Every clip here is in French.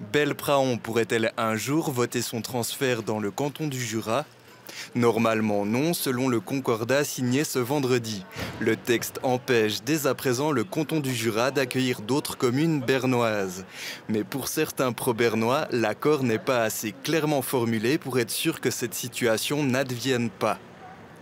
Belpraon pourrait-elle un jour voter son transfert dans le canton du Jura? Normalement non, selon le concordat signé ce vendredi. Le texte empêche dès à présent le canton du Jura d'accueillir d'autres communes bernoises. Mais pour certains pro-bernois, l'accord n'est pas assez clairement formulé pour être sûr que cette situation n'advienne pas.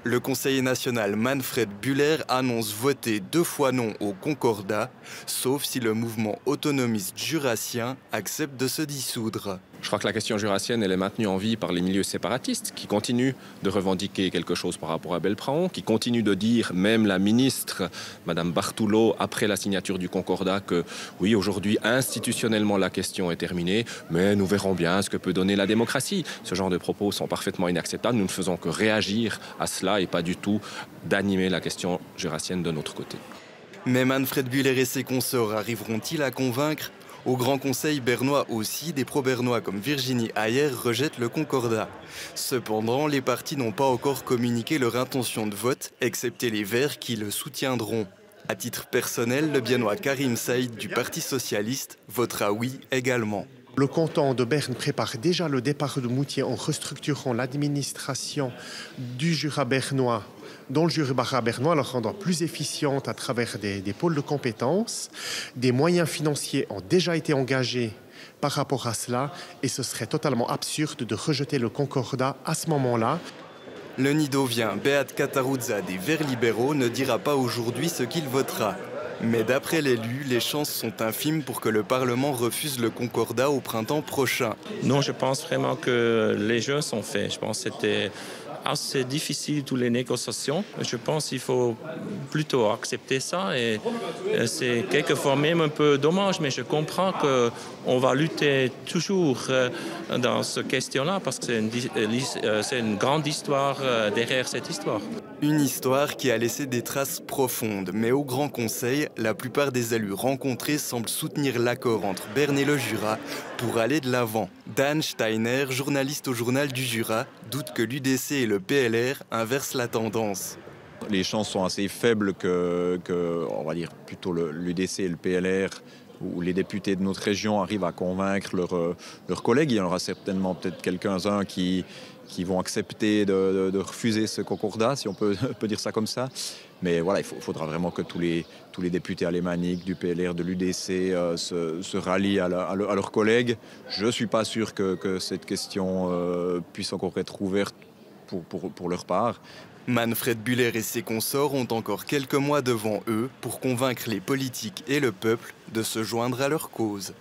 Le conseiller national Manfred Buller annonce voter 2 fois non au concordat, sauf si le mouvement autonomiste jurassien accepte de se dissoudre. Je crois que la question jurassienne, elle est maintenue en vie par les milieux séparatistes qui continuent de revendiquer quelque chose par rapport à Belpraon, qui continuent de dire, même la ministre, Madame Bartoulot, après la signature du concordat, que oui, aujourd'hui, institutionnellement, la question est terminée, mais nous verrons bien ce que peut donner la démocratie. Ce genre de propos sont parfaitement inacceptables. Nous ne faisons que réagir à cela et pas du tout d'animer la question jurassienne de notre côté. Mais Manfred Buller et ses consorts arriveront-ils à convaincre? Au Grand Conseil bernois aussi, des pro-bernois comme Virginie Ayer rejettent le concordat. Cependant, les partis n'ont pas encore communiqué leur intention de vote, excepté les Verts qui le soutiendront. À titre personnel, le biennois Karim Saïd du Parti socialiste votera oui également. Le canton de Berne prépare déjà le départ de Moutier en restructurant l'administration du Jura bernois dans le Jura bernois, le rendant plus efficiente à travers des pôles de compétences. Des moyens financiers ont déjà été engagés par rapport à cela et ce serait totalement absurde de rejeter le concordat à ce moment-là. Le nidovien Beat Cataruzza des Verts libéraux ne dira pas aujourd'hui ce qu'il votera. Mais d'après l'élu, les chances sont infimes pour que le Parlement refuse le concordat au printemps prochain. Non, je pense vraiment que les jeux sont faits. Je pense que c'était assez difficile, toutes les négociations. Je pense qu'il faut plutôt accepter ça. Et c'est quelquefois même un peu dommage, mais je comprends qu'on va lutter toujours dans cette question-là parce que c'est une grande histoire derrière cette histoire. Une histoire qui a laissé des traces profondes, mais au Grand Conseil, la plupart des élus rencontrés semblent soutenir l'accord entre Berne et le Jura pour aller de l'avant. Dan Steiner, journaliste au Journal du Jura, doute que l'UDC et le PLR inversent la tendance. Les chances sont assez faibles que on va dire plutôt l'UDC et le PLR où les députés de notre région arrivent à convaincre leurs collègues. Il y en aura certainement peut-être quelques-uns qui vont accepter de refuser ce concordat, si on peut dire ça comme ça. Mais voilà, il faudra vraiment que tous les députés alémaniques du PLR, de l'UDC se rallient à leurs collègues. Je ne suis pas sûr que cette question puisse encore être ouverte pour leur part. Manfred Buller et ses consorts ont encore quelques mois devant eux pour convaincre les politiques et le peuple de se joindre à leur cause.